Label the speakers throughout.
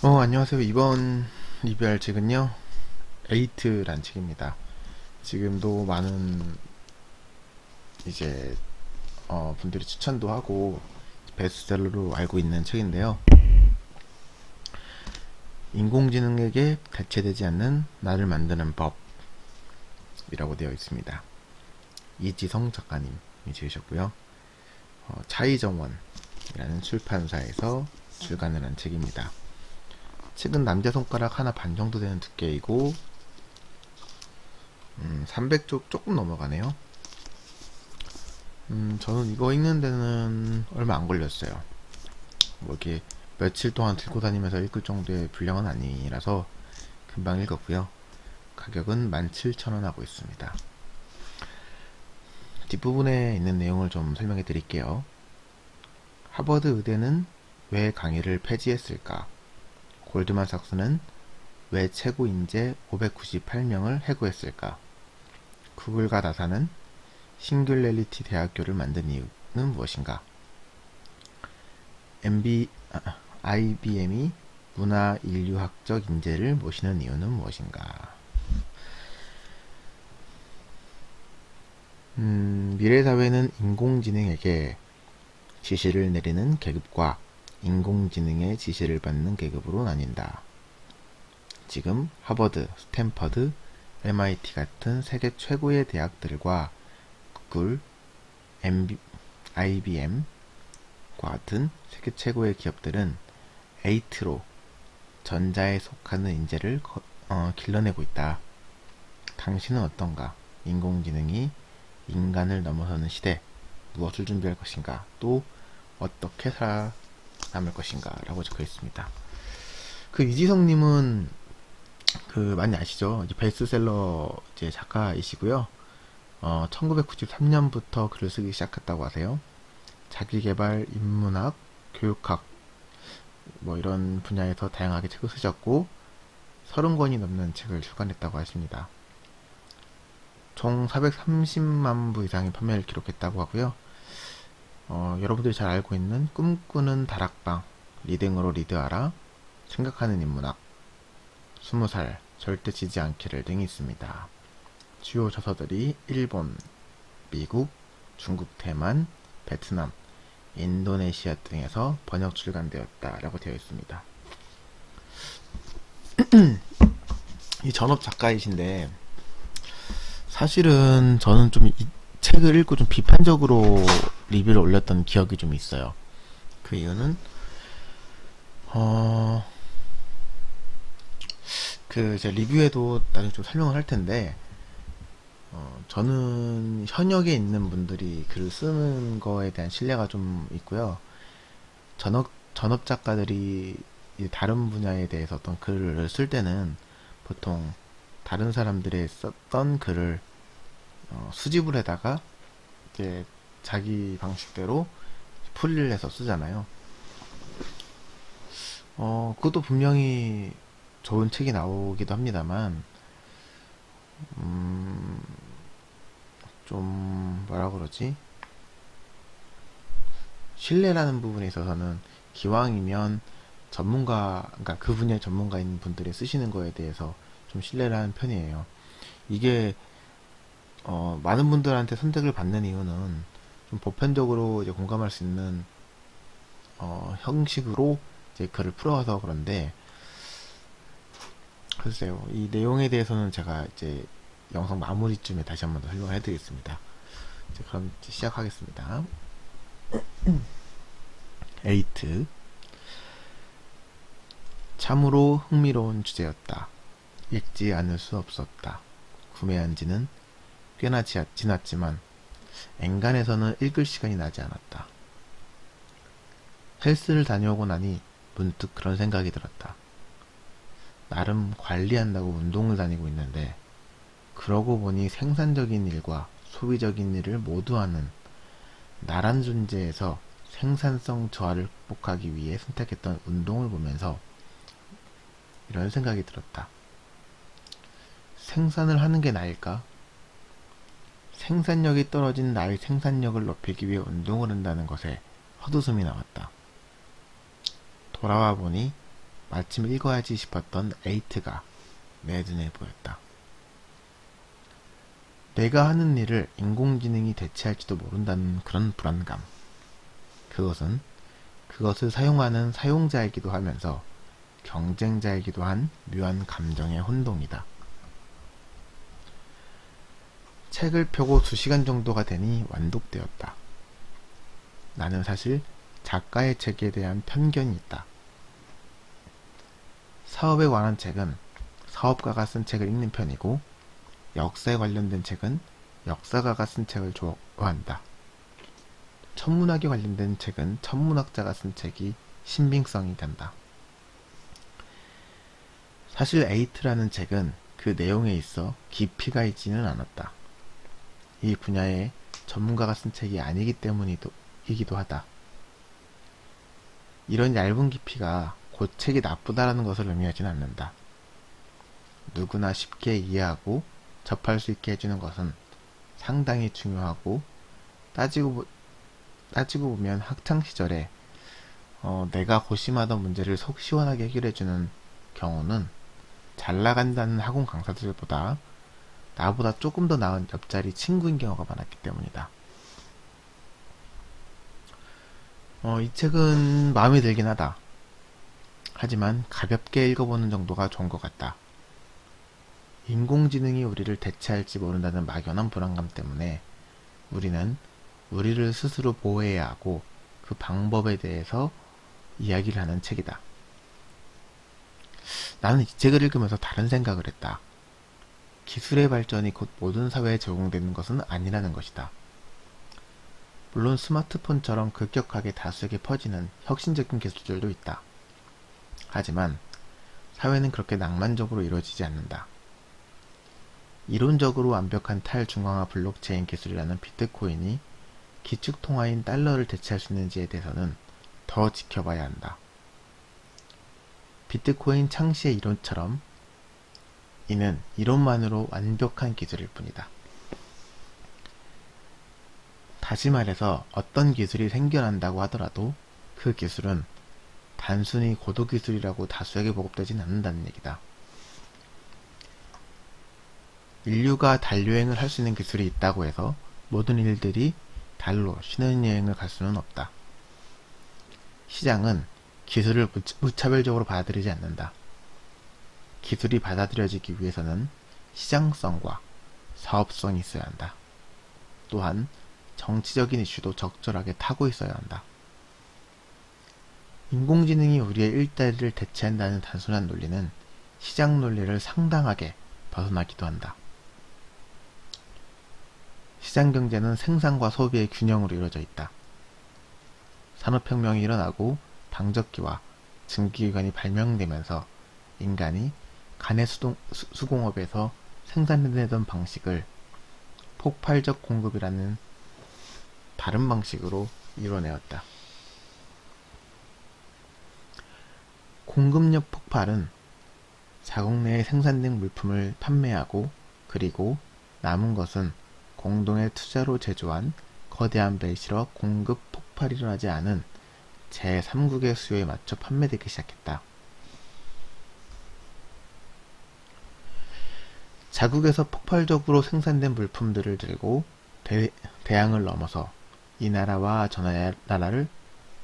Speaker 1: 안녕하세요. 이번 리뷰할 책은요, 에이트란 책입니다. 지금도 많은 이제 분들이 추천도 하고 베스트셀러로 알고 있는 책인데요. 인공지능에게 대체되지 않는 나를 만드는 법이라고 되어 있습니다. 이지성 작가님이 지으셨고요. 차이정원이라는 출판사에서 출간을 한 책입니다. 책은 남자 손가락 하나 반 정도 되는 두께이고 300쪽 조금 넘어가네요. 저는 이거 읽는 데는 얼마 안 걸렸어요. 뭐 이렇게 며칠 동안 들고 다니면서 읽을 정도의 분량은 아니라서 금방 읽었고요. 가격은 17,000원 하고 있습니다. 뒷부분에 있는 내용을 좀 설명해 드릴게요. 하버드 의대는 왜 강의를 폐지했을까? 골드만삭스는 왜 최고 인재 598명을 해고했을까? 구글과 나사는 싱귤레리티 대학교를 만든 이유는 무엇인가? IBM이 문화 인류학적 인재를 모시는 이유는 무엇인가? 미래 사회는 인공지능에게 지시를 내리는 계급과 인공지능의 지시를 받는 계급으로 나뉜다. 지금 하버드, 스탠퍼드, MIT 같은 세계 최고의 대학들과 구글, IBM 과 같은 세계 최고의 기업들은 에이트로 전자에 속하는 인재를 길러내고 있다. 당신은 어떤가? 인공지능이 인간을 넘어서는 시대, 무엇을 준비할 것인가? 또 어떻게 살아남을 것인가? 라고 적혀 있습니다. 그 이지성님은 많이 아시죠? 이제 베스트셀러 이제 작가이시고요. 1993년부터 글을 쓰기 시작했다고 하세요. 자기계발, 인문학, 교육학 뭐 이런 분야에서 다양하게 책을 쓰셨고 30권이 넘는 책을 출간했다고 하십니다. 총 430만 부 이상의 판매를 기록했다고 하고요. 여러분들이 잘 알고 있는 꿈꾸는 다락방, 리딩으로 리드하라, 생각하는 인문학, 20살, 절대 지지 않기를 등이 있습니다. 주요 저서들이 일본, 미국, 중국, 대만, 베트남, 인도네시아 등에서 번역 출간되었다라고 되어 있습니다. 이 전업 작가이신데 사실은 저는 좀 이 책을 읽고 좀 비판적으로 리뷰를 올렸던 기억이 좀 있어요. 그 이유는 제 리뷰에도 나중에 좀 설명을 할 텐데 저는 현역에 있는 분들이 글을 쓰는 거에 대한 신뢰가 좀 있고요. 전업 작가들이 다른 분야에 대해서 어떤 글을 쓸 때는 보통 다른 사람들이 썼던 글을 수집을 해다가 이제 자기 방식대로 풀이를 해서 쓰잖아요. 그것도 분명히 좋은 책이 나오기도 합니다만, 좀 뭐라 그러지? 신뢰라는 부분에 있어서는 기왕이면 그러니까 그 분야의 전문가인 분들이 쓰시는 거에 대해서 좀 신뢰를 하는 편이에요. 이게 많은 분들한테 선택을 받는 이유는 좀 보편적으로 이제 공감할 수 있는 형식으로 이제 글을 풀어서 그런데 글쎄요, 이 내용에 대해서는 제가 이제 영상 마무리쯤에 다시 한번 더 설명을 해드리겠습니다. 이제 그럼 이제 시작하겠습니다. 에이트. 참으로 흥미로운 주제였다. 읽지 않을 수 없었다. 구매한 지는 꽤나 지났지만 엔간해서는 읽을 시간이 나지 않았다. 헬스를 다녀오고 나니 문득 그런 생각이 들었다. 나름 관리한다고 운동을 다니고 있는데 그러고 보니 생산적인 일과 소비적인 일을 모두 하는 나란 존재에서 생산성 저하를 극복하기 위해 선택했던 운동을 보면서 이런 생각이 들었다. 생산을 하는 게 나을까? 생산력이 떨어진 나의 생산력을 높이기 위해 운동을 한다는 것에 헛웃음이 나왔다. 돌아와 보니 마침 읽어야지 싶었던 에이트가 내 눈에 보였다. 내가 하는 일을 인공지능이 대체할지도 모른다는 그런 불안감. 그것은 그것을 사용하는 사용자이기도 하면서 경쟁자이기도 한 묘한 감정의 혼동이다. 책을 펴고 2시간 정도가 되니 완독되었다. 나는 사실 작가의 책에 대한 편견이 있다. 사업에 관한 책은 사업가가 쓴 책을 읽는 편이고, 역사에 관련된 책은 역사가가 쓴 책을 좋아한다. 천문학에 관련된 책은 천문학자가 쓴 책이 신빙성이 간다. 사실 에이트라는 책은 그 내용에 있어 깊이가 있지는 않았다. 이 분야의 전문가가 쓴 책이 아니기 때문이기도 하다. 이런 얇은 깊이가 곧 책이 나쁘다라는 것을 의미하진 않는다. 누구나 쉽게 이해하고 접할 수 있게 해주는 것은 상당히 중요하고, 따지고 보면 학창시절에 내가 고심하던 문제를 속 시원하게 해결해주는 경우는 잘 나간다는 학원 강사들보다 나보다 조금 더 나은 옆자리 친구인 경우가 많았기 때문이다. 이 책은 마음에 들긴 하다. 하지만 가볍게 읽어보는 정도가 좋은 것 같다. 인공지능이 우리를 대체할지 모른다는 막연한 불안감 때문에 우리는 우리를 스스로 보호해야 하고 그 방법에 대해서 이야기를 하는 책이다. 나는 이 책을 읽으면서 다른 생각을 했다. 기술의 발전이 곧 모든 사회에 적용되는 것은 아니라는 것이다. 물론 스마트폰처럼 급격하게 다수에게 퍼지는 혁신적인 기술들도 있다. 하지만 사회는 그렇게 낭만적으로 이루어지지 않는다. 이론적으로 완벽한 탈중앙화 블록체인 기술이라는 비트코인이 기축통화인 달러를 대체할 수 있는지에 대해서는 더 지켜봐야 한다. 비트코인 창시의 이론처럼 이는 이론만으로 완벽한 기술일 뿐이다. 다시 말해서 어떤 기술이 생겨난다고 하더라도 그 기술은 단순히 고도기술이라고 다수에게 보급되진 않는다는 얘기다. 인류가 달여행을 할 수 있는 기술이 있다고 해서 모든 일들이 달로 신혼여행을 갈 수는 없다. 시장은 기술을 무차별적으로 받아들이지 않는다. 기술이 받아들여지기 위해서는 시장성과 사업성이 있어야 한다. 또한 정치적인 이슈도 적절하게 타고 있어야 한다. 인공지능이 우리의 일자리를 대체한다는 단순한 논리는 시장 논리를 상당하게 벗어나기도 한다. 시장 경제는 생산과 소비의 균형으로 이루어져 있다. 산업혁명이 일어나고 방적기와 증기기관이 발명되면서 인간이 간의 수공업에서 생산해내던 방식을 폭발적 공급이라는 다른 방식으로 이뤄내었다. 공급력 폭발은 자국 내에 생산된 물품을 판매하고 그리고 남은 것은 공동의 투자로 제조한 거대한 벨실어 공급 폭발이 일어나지 않은 제3국의 수요에 맞춰 판매되기 시작했다. 자국에서 폭발적으로 생산된 물품들을 들고 대양을 넘어서 이 나라와 저 나라를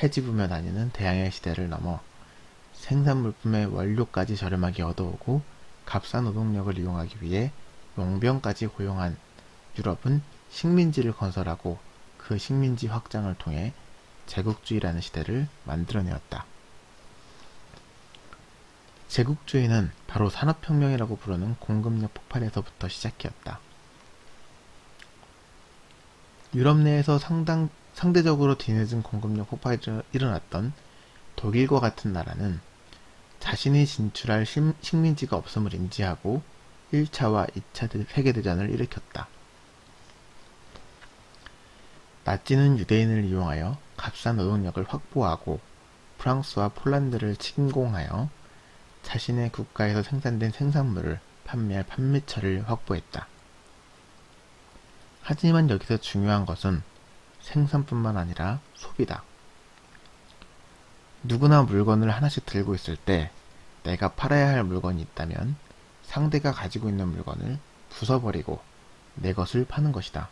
Speaker 1: 헤집으며 다니는 대양의 시대를 넘어 생산 물품의 원료까지 저렴하게 얻어오고 값싼 노동력을 이용하기 위해 용병까지 고용한 유럽은 식민지를 건설하고 그 식민지 확장을 통해 제국주의라는 시대를 만들어내었다. 제국주의는 바로 산업혁명이라고 부르는 공급력 폭발에서부터 시작이었다. 유럽 내에서 상대적으로 뒤늦은 공급력 폭발이 일어났던 독일과 같은 나라는 자신이 진출할 식민지가 없음을 인지하고 1차와 2차 세계대전을 일으켰다. 나치는 유대인을 이용하여 값싼 노동력을 확보하고 프랑스와 폴란드를 침공하여 자신의 국가에서 생산된 생산물을 판매할 판매처를 확보했다. 하지만 여기서 중요한 것은 생산뿐만 아니라 소비다. 누구나 물건을 하나씩 들고 있을 때 내가 팔아야 할 물건이 있다면 상대가 가지고 있는 물건을 부숴버리고 내 것을 파는 것이다.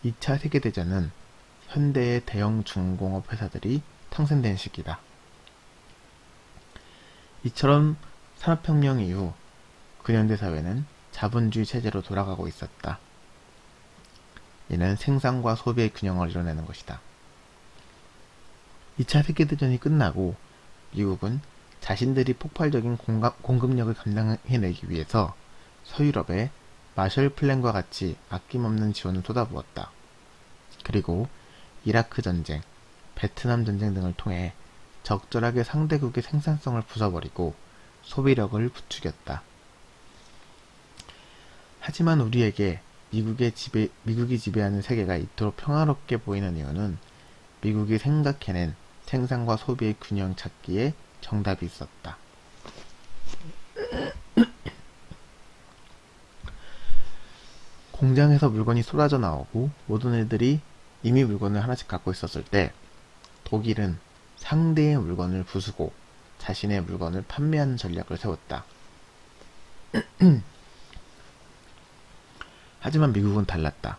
Speaker 1: 2차 세계대전은 현대의 대형 중공업 회사들이 탄생된 시기다. 이처럼 산업혁명 이후 근현대 사회는 자본주의 체제로 돌아가고 있었다. 이는 생산과 소비의 균형을 이뤄내는 것이다. 2차 세계대전이 끝나고 미국은 자신들이 폭발적인 공급력을 감당해내기 위해서 서유럽에 마셜 플랜과 같이 아낌없는 지원을 쏟아부었다. 그리고 이라크 전쟁, 베트남 전쟁 등을 통해 적절하게 상대국의 생산성을 부숴버리고 소비력을 부추겼다. 하지만 우리에게 미국이 지배하는 세계가 이토록 평화롭게 보이는 이유는 미국이 생각해낸 생산과 소비의 균형 찾기에 정답이 있었다. 공장에서 물건이 쏟아져 나오고 모든 애들이 이미 물건을 하나씩 갖고 있었을 때 독일은 상대의 물건을 부수고 자신의 물건을 판매하는 전략을 세웠다. 하지만 미국은 달랐다.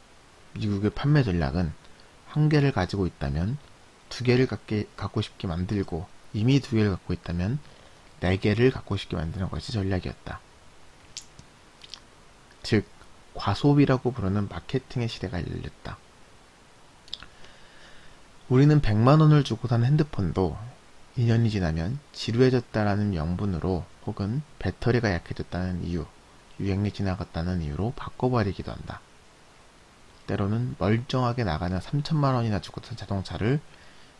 Speaker 1: 미국의 판매 전략은 한 개를 가지고 있다면 두 개를 갖고 싶게 만들고 이미 두 개를 갖고 있다면 네 개를 갖고 싶게 만드는 것이 전략이었다. 즉, 과소비라고 부르는 마케팅의 시대가 열렸다. 우리는 100만 원을 주고 산 핸드폰도 2년이 지나면 지루해졌다라는 명분으로 혹은 배터리가 약해졌다는 이유, 유행이 지나갔다는 이유로 바꿔버리기도 한다. 때로는 멀쩡하게 나가는 3천만 원이나 주고 산 자동차를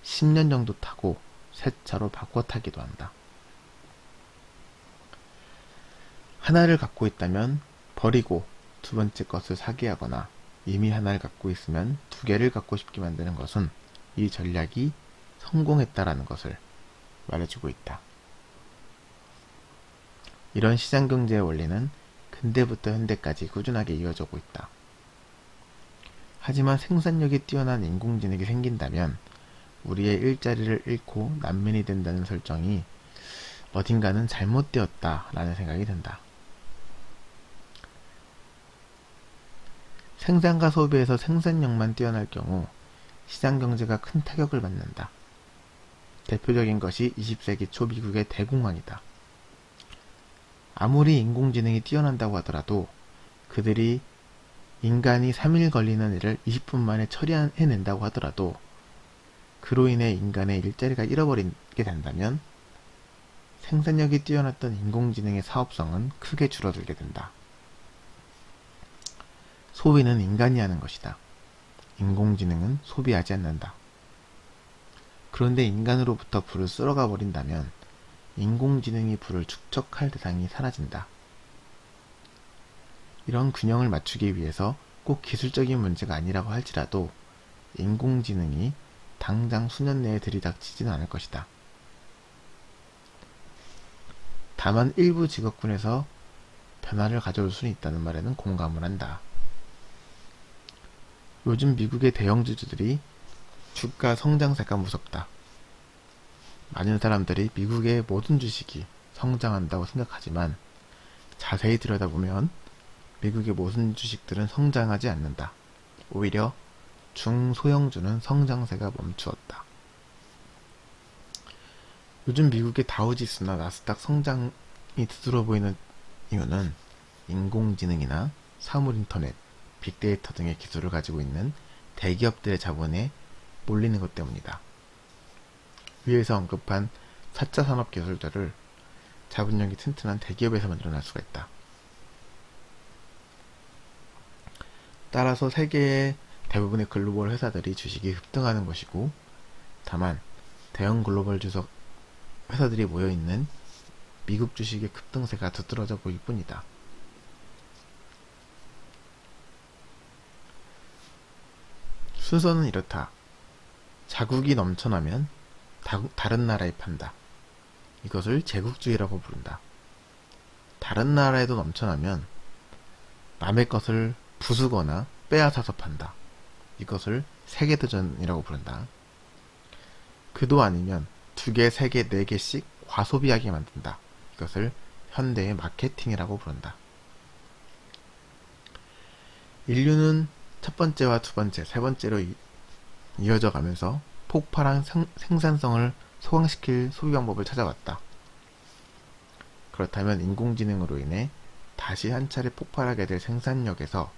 Speaker 1: 10년 정도 타고 새 차로 바꿔 타기도 한다. 하나를 갖고 있다면 버리고 두 번째 것을 사게 하거나 이미 하나를 갖고 있으면 두 개를 갖고 싶게 만드는 것은 이 전략이 성공했다라는 것을 말해주고 있다. 이런 시장경제의 원리는 근대부터 현대까지 꾸준하게 이어지고 있다. 하지만 생산력이 뛰어난 인공지능이 생긴다면 우리의 일자리를 잃고 난민이 된다는 설정이 어딘가는 잘못되었다라는 생각이 든다. 생산과 소비에서 생산력만 뛰어날 경우 시장경제가 큰 타격을 받는다. 대표적인 것이 20세기 초 미국의 대공황이다. 아무리 인공지능이 뛰어난다고 하더라도 그들이 인간이 3일 걸리는 일을 20분 만에 처리해낸다고 하더라도 그로 인해 인간의 일자리가 잃어버리게 된다면 생산력이 뛰어났던 인공지능의 사업성은 크게 줄어들게 된다. 소비는 인간이 하는 것이다. 인공지능은 소비하지 않는다. 그런데 인간으로부터 불을 쓸어가 버린다면 인공지능이 불을 축적할 대상이 사라진다. 이런 균형을 맞추기 위해서 꼭 기술적인 문제가 아니라고 할지라도 인공지능이 당장 수년 내에 들이닥치지는 않을 것이다. 다만 일부 직업군에서 변화를 가져올 수는 있다는 말에는 공감을 한다. 요즘 미국의 대형주주들이 주가 성장세가 무섭다. 많은 사람들이 미국의 모든 주식이 성장한다고 생각하지만 자세히 들여다보면 미국의 모든 주식들은 성장하지 않는다. 오히려 중소형주는 성장세가 멈추었다. 요즘 미국의 다우지수나 나스닥 성장이 두드러 보이는 이유는 인공지능이나 사물인터넷, 빅데이터 등의 기술을 가지고 있는 대기업들의 자본에 몰리는 것 때문이다. 위에서 언급한 4차 산업 기술들을 자본력이 튼튼한 대기업에서만 일어날 수가 있다. 따라서 세계의 대부분의 글로벌 회사들이 주식이 급등하는 것이고, 다만 대형 글로벌 주석 회사들이 모여있는 미국 주식의 급등세가 두드러져 보일 뿐이다. 순서는 이렇다. 자국이 넘쳐나면 다른 나라에 판다. 이것을 제국주의라고 부른다. 다른 나라에도 넘쳐나면 남의 것을 부수거나 빼앗아서 판다. 이것을 세계대전이라고 부른다. 그도 아니면 2개, 3개, 4개씩 과소비하게 만든다. 이것을 현대의 마케팅이라고 부른다. 인류는 첫 번째와 두 번째, 세 번째로 이어져 가면서 폭발한 생산성을 소강시킬 소비 방법을 찾아왔다. 그렇다면 인공지능으로 인해 다시 한 차례 폭발하게 될 생산력에서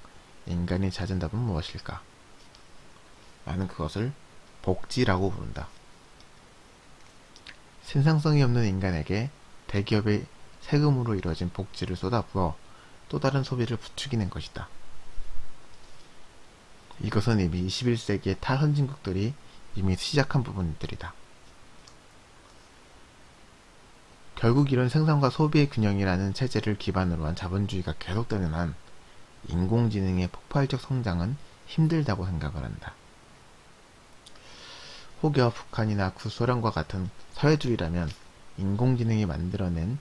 Speaker 1: 인간이 찾은 답은 무엇일까? 나는 그것을 복지라고 부른다. 생산성이 없는 인간에게 대기업의 세금으로 이루어진 복지를 쏟아부어 또 다른 소비를 부추기는 것이다. 이것은 이미 21세기의 타 선진국들이 이미 시작한 부분들이다. 결국 이런 생산과 소비의 균형이라는 체제를 기반으로 한 자본주의가 계속되는 한 인공지능의 폭발적 성장은 힘들다고 생각을 한다. 혹여 북한이나 구소련과 같은 사회주의라면 인공지능이 만들어낸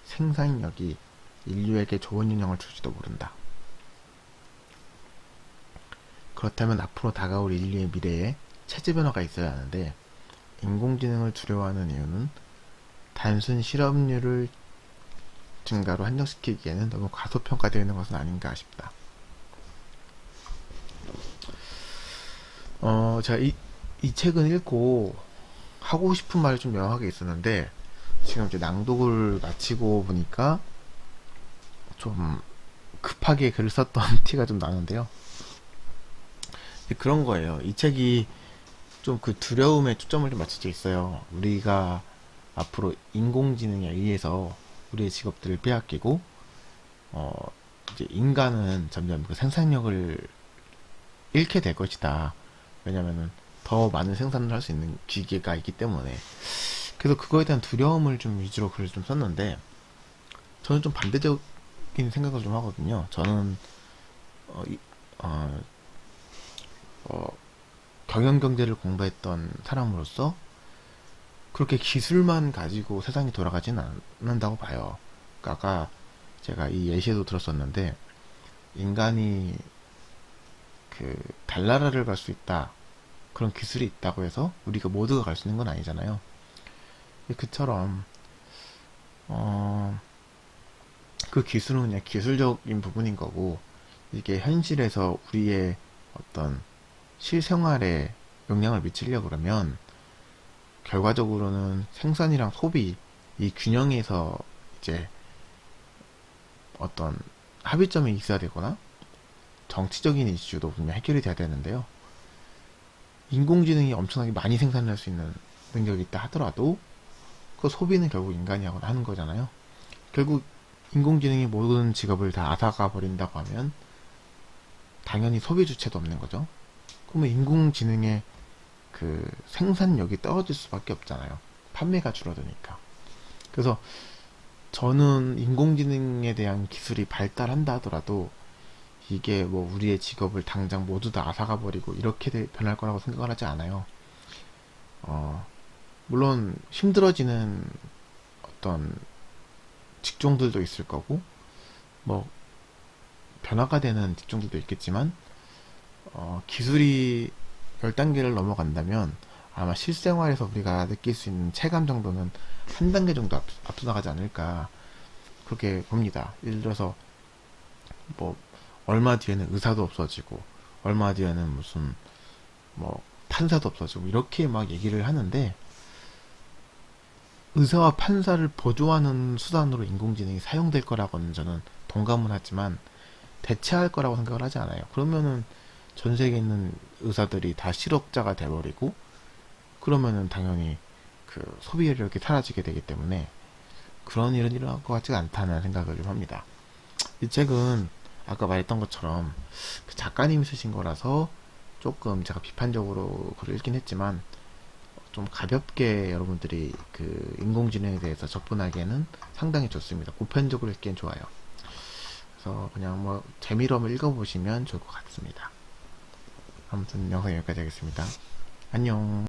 Speaker 1: 생산력이 인류에게 좋은 영향을 줄지도 모른다. 그렇다면 앞으로 다가올 인류의 미래에 체제 변화가 있어야 하는데 인공지능을 두려워하는 이유는 단순 실업률을 증가로 한정시키기에는 너무 과소평가되어 있는 것은 아닌가 싶다. 제가 이 책은 읽고 하고 싶은 말이 좀 명확하게 있었는데 지금 이제 낭독을 마치고 보니까 좀 급하게 글을 썼던 티가 좀 나는데요. 그런 거예요. 이 책이 좀 그 두려움에 초점을 좀 맞춰져 있어요. 우리가 앞으로 인공지능에 의해서 우리의 직업들을 빼앗기고, 이제 인간은 점점 그 생산력을 잃게 될 것이다. 왜냐면은 더 많은 생산을 할 수 있는 기계가 있기 때문에. 그래서 그거에 대한 두려움을 좀 위주로 글을 좀 썼는데, 저는 좀 반대적인 생각을 좀 하거든요. 저는, 경영경제를 공부했던 사람으로서 그렇게 기술만 가지고 세상이 돌아가지는 않는다고 봐요. 그러니까 아까 제가 이 예시에도 들었었는데 인간이 그 달나라를 갈 수 있다 그런 기술이 있다고 해서 우리가 모두가 갈 수 있는 건 아니잖아요. 그처럼 그 기술은 그냥 기술적인 부분인 거고 이게 현실에서 우리의 어떤 실생활에 영향을 미치려고 그러면 결과적으로는 생산이랑 소비 이 균형에서 이제 어떤 합의점이 있어야 되거나 정치적인 이슈도 분명 해결이 돼야 되는데요. 인공지능이 엄청나게 많이 생산할 수 있는 능력이 있다 하더라도 그 소비는 결국 인간이 하는 거잖아요. 결국 인공지능이 모든 직업을 다 앗아가 버린다고 하면 당연히 소비 주체도 없는 거죠. 그러면 인공지능의 그 생산력이 떨어질 수밖에 없잖아요. 판매가 줄어드니까. 그래서 저는 인공지능에 대한 기술이 발달한다 하더라도 이게 뭐 우리의 직업을 당장 모두 다 앗아가 버리고 이렇게 변할 거라고 생각을 하지 않아요. 물론 힘들어지는 어떤 직종들도 있을 거고 뭐 변화가 되는 직종들도 있겠지만 기술이 10단계를 넘어간다면 아마 실생활에서 우리가 느낄 수 있는 체감 정도는 한 단계 정도 앞서 나가지 않을까 그렇게 봅니다. 예를 들어서 뭐 얼마 뒤에는 의사도 없어지고 얼마 뒤에는 무슨 뭐 판사도 없어지고 이렇게 막 얘기를 하는데 의사와 판사를 보조하는 수단으로 인공지능이 사용될 거라고는 저는 동감은 하지만 대체할 거라고 생각을 하지 않아요. 그러면은 전 세계에 있는 의사들이 다 실업자가 돼버리고 그러면은 당연히 그 소비력이 사라지게 되기 때문에 그런 일은 일어날 것 같지가 않다는 생각을 좀 합니다. 이 책은 아까 말했던 것처럼 그 작가님이 쓰신 거라서 조금 제가 비판적으로 글을 읽긴 했지만 좀 가볍게 여러분들이 그 인공지능에 대해서 접근하기에는 상당히 좋습니다. 보편적으로 읽기엔 좋아요. 그래서 그냥 뭐 재미로 한번 읽어보시면 좋을 것 같습니다. 아무튼 영상 여기까지 하겠습니다. 안녕.